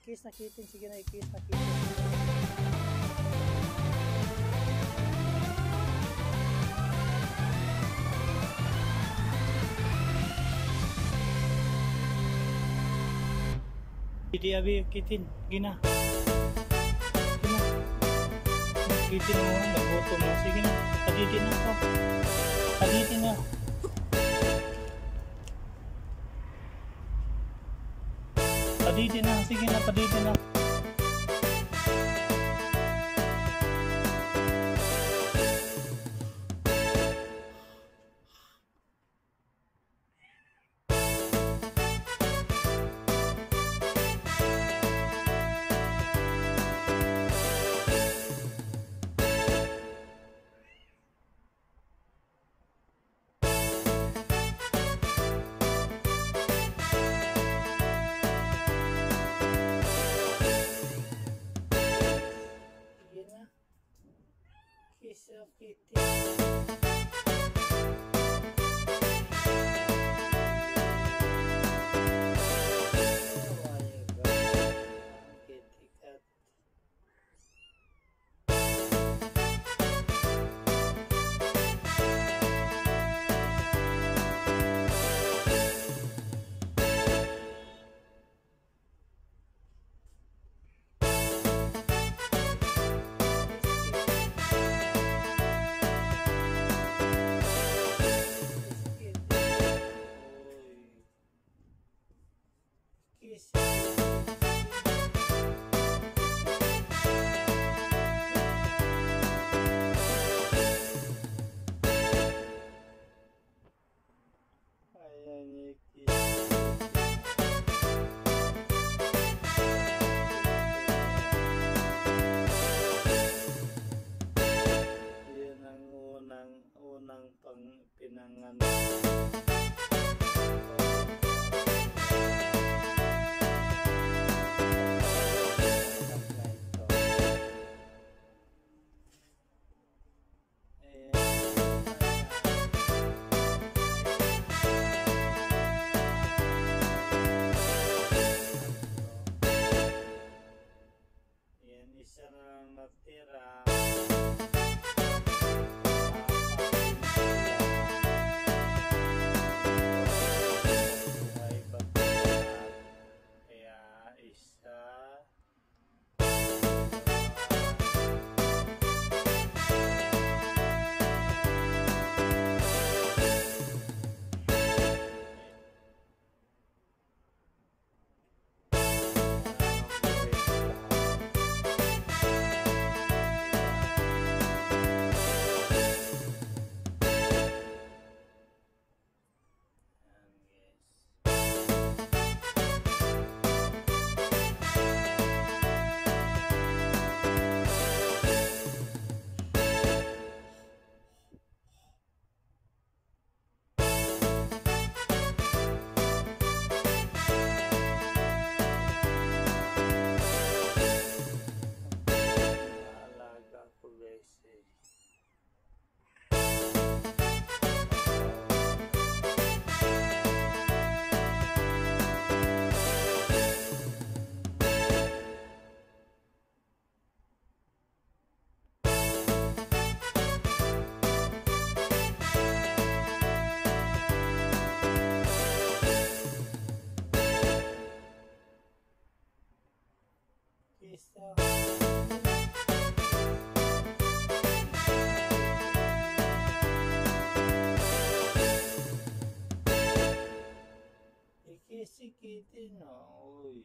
i-kiss na kitin. Sige na, i-kiss na kitin. Hindi abi kitin. Gina. Gina. Kitin mo. Nagboto mo. Sige na. Paditin na ako. Paditin na. Paditin na. Sige na. Paditin na. Kiss of Kitty. Yan ang unang pinanganak. Isa na natira. Buhay pagkakat. Kaya isa. Ikisikitin na, uy.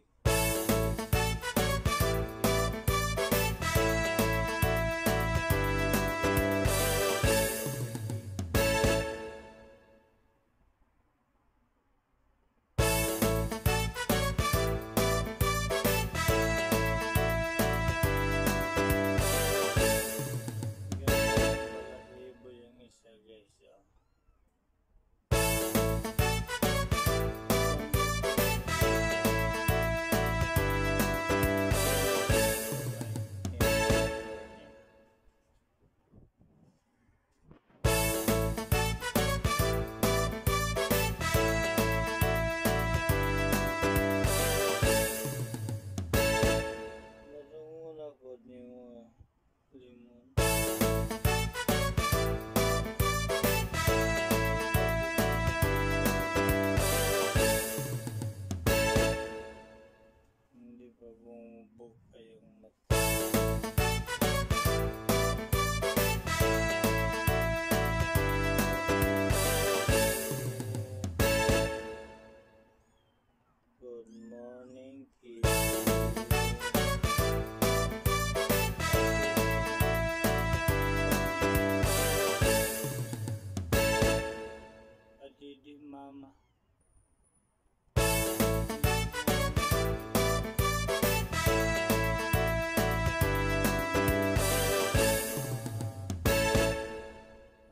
bumubuka yung mata. Good morning, kids. Adidi mama.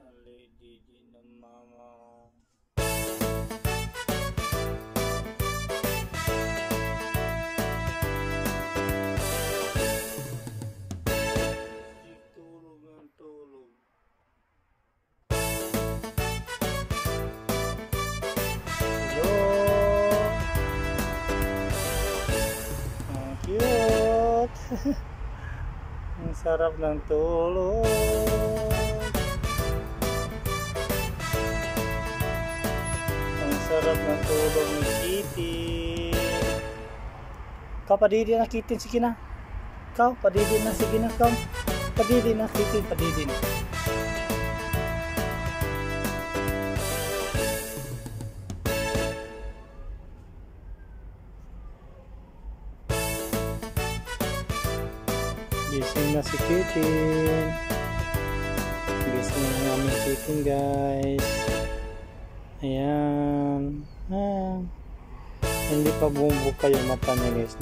Adidi na mama. Tulog ng tulog. Hello. Ang cute. Ang sarap ng tulog. Ang sarap ng tulog ni Kitty. Kau padidi na Kitty, sige na. Kau padidi na, sige na kau. Padidi na Kitty, padidi na. Gising na si Kitin. Gising na namin Kitin, guys. Ayan. Hindi pa bumubuka yung mata niya, guys.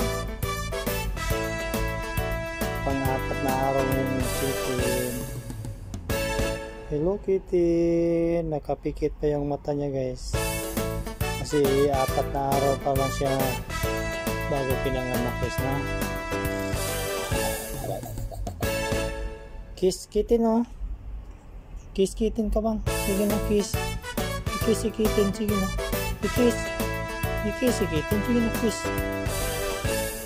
Pang-apat na araw yung Kitin. Hello Kitin. Nakapikit pa yung mata niya, guys. Kasi 4 na araw pa lang siya bago pinanganak, guys, na. Kiss Kitin, oh. Kiss Kitin ka bang? Sige na, kiss. I-kiss si Kitin, sige na. I-kiss. I-kiss si Kitin, sige na, kiss.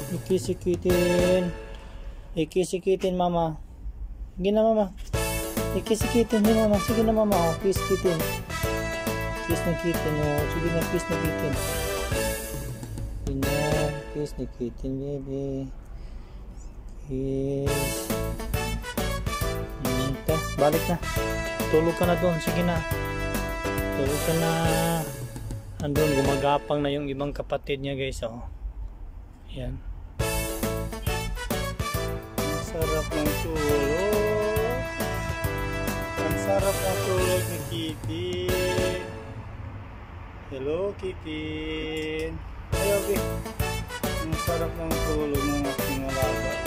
I-kiss si Kitin. I-kiss si Kitin, mama. Sige na, mama. I-kiss si Kitin, sige mama. Sige na, mama. Oh, kiss Kitin. Kiss na Kitin, oh. Sige na, kiss na Kitin. Sige na, kiss ni Kitin, baby. Kiss. Balik na. Tulog ka na doon. Sige na. Tulog ka na. Andun, gumagapang na yung ibang kapatid niya, guys. Oh. Yan. Ang sarap ng tulog. Ang sarap ng tulog ni Kitty. Hello, Kitty. Ayaw, Vic. Ang sarap ng tulog ng aking alaga.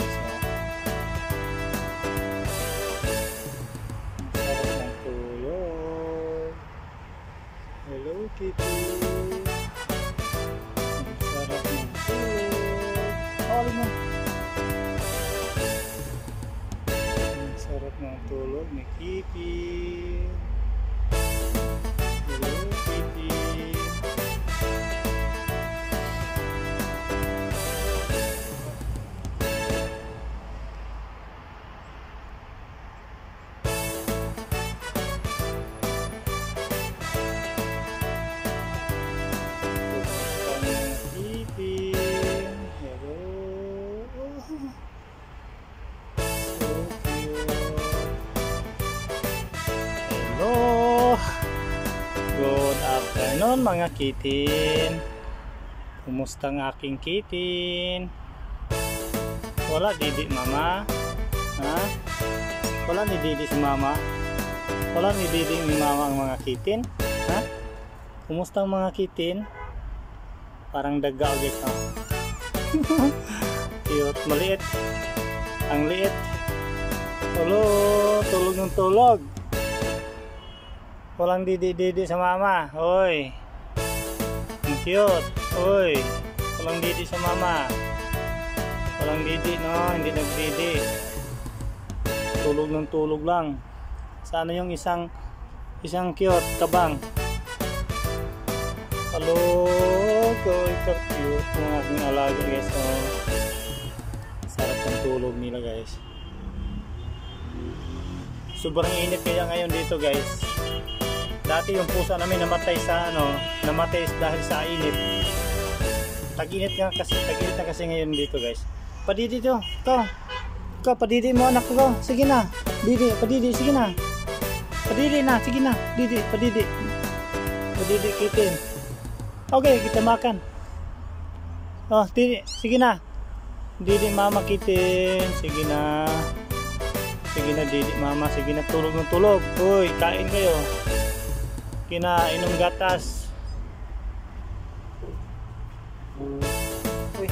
Hello Kitty. Ang sarap ng tulog. Hali mo. Ang sarap ng tulog ni Kitty. Hello Kitty. Hello. Good afternoon mga Kitin. Kumusta ang aking Kitin? Wala didi mama? Ha? Wala ni didi si mama? Wala ni didi ni mama ang mga Kitin? Ha? Kumusta ang mga Kitin? Parang daga ulit, ha? Cute, maliit. Ang liit. Hello, tulog ng tulog. Walang didi-didi sa mama. Hoy. Ang cute. Hoy. Walang didi sa mama. Walang didi, no? Hindi nagdidi. Tulog ng tulog lang. Sana yung isang cute kabang. Hello. Ikaw cute. Mga aking alaga, guys. Oh. Sarap ng tulog nila, guys. Sobrang init kaya ngayon dito, guys. Dati yung pusa namin namatay sa namatay dahil sa init. Tag-init na kasi ngayon dito, guys. Padidi to. Ikaw, padidi mo anak ko. Sige na. Didi, padidi, sige na. Padidi na, sige na. Didi, padidi. Padidi kitin. Okay, kita makan. Oh, didi, sige na. Didi mama kitin. Sige na. Sige na didi mama, sige na, tulog ng tulog. Uy, kain kayo. Inom gatas. Uy.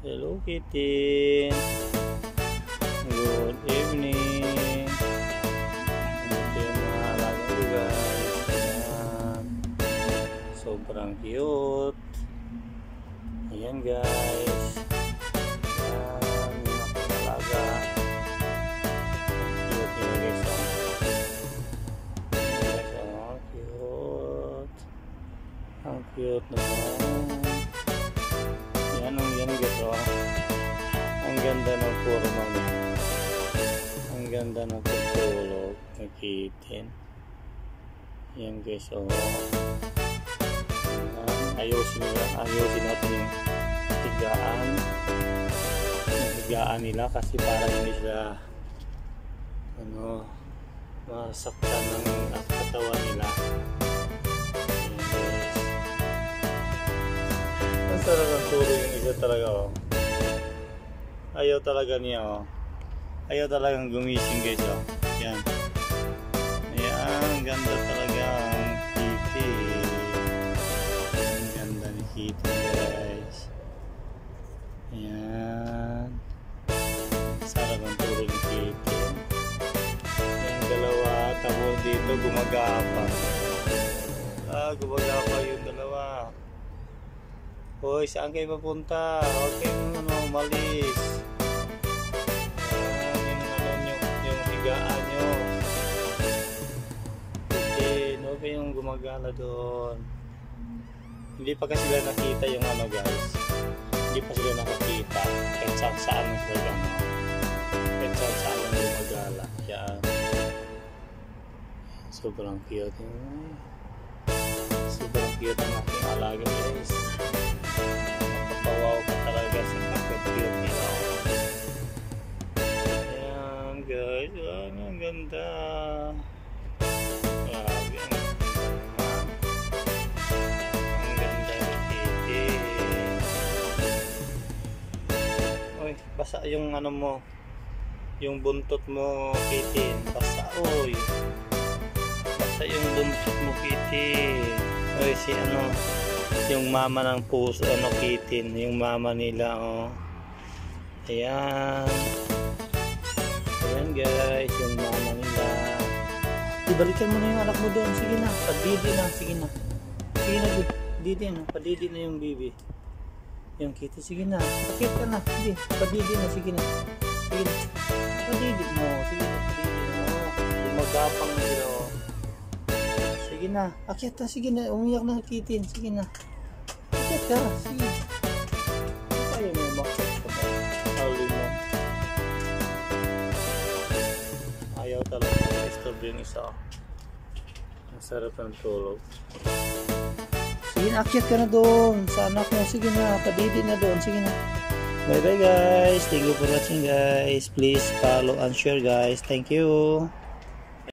Hello kitin. Good evening. Ito yung mga alaga ko guys. Ayan. Sobrang cute. Ayan guys. Ayan. Yung aking alaga. Cute nila guys. Ang cute. Ang cute naman. Yan guys, oh. Ang ganda ng forma niya. Ang ganda ng pagtulog. Nakitin. Yan guys, oh. Ayusin natin yung higaan nila kasi para hindi sila masaktan ng katawan nila. Ang sarap ng tulog yung isa talaga, oh. Ayaw talaga niya, oh. Ayaw talagang gumising guys, oh. Yan. Ayan, ganda talaga ang kitty. Ang ganda ni kitty guys. Ayan. Sarap ang tulog ni kitty. Yung dalawa, tamo dito gumagapa. Gumagapa yung dalawa. Hoy, saan kayo papunta? Huwag kayong umalis. Yung higaan nyo. Huwag kayong gumagala doon. Hindi pa kasi sila nakita yung guys. Hindi pa sila nakakita. Kahit saan sila kahit saan gumagala. Yan. Sobrang cute. Sobrang cute ang aking alaga guys. Napapawaw ka talaga sa pagka-cute nila. Ayan guys, ang ganda. Grabe, ang ganda ni kitty. Uy, basa yung mo, yung buntot mo kitty. Basa, uy. Basa yung buntot mo kitty. Uy, si yung mama ng puso, kitin, yung mama nila, oh. Ayan. Ayan guys, yung mama nila. Ibalikan mo na yung anak mo doon. Sige na, padidi na, sige na. Sige na, didi na, padidi na yung baby. Yung kitty, sige na. Pakit ka na, sige, padidi na, sige na. Sige na, padidi mo, sige na, padidi mo. Gumagapang na sila, oh. Sige na, akyat na, sige na, umiyak na kitin, sige na. Akyat ka, sige. Ayaw mo umakyat ka ba? Hawlin mo. Ayaw talaga ma-disturb yung isa. Ang sarap ng tulog. Sige na, akyat ka na doon sa anak mo, sige na, padidi na doon, sige na. Bye bye guys, thank you for watching guys. Please follow and share guys, thank you.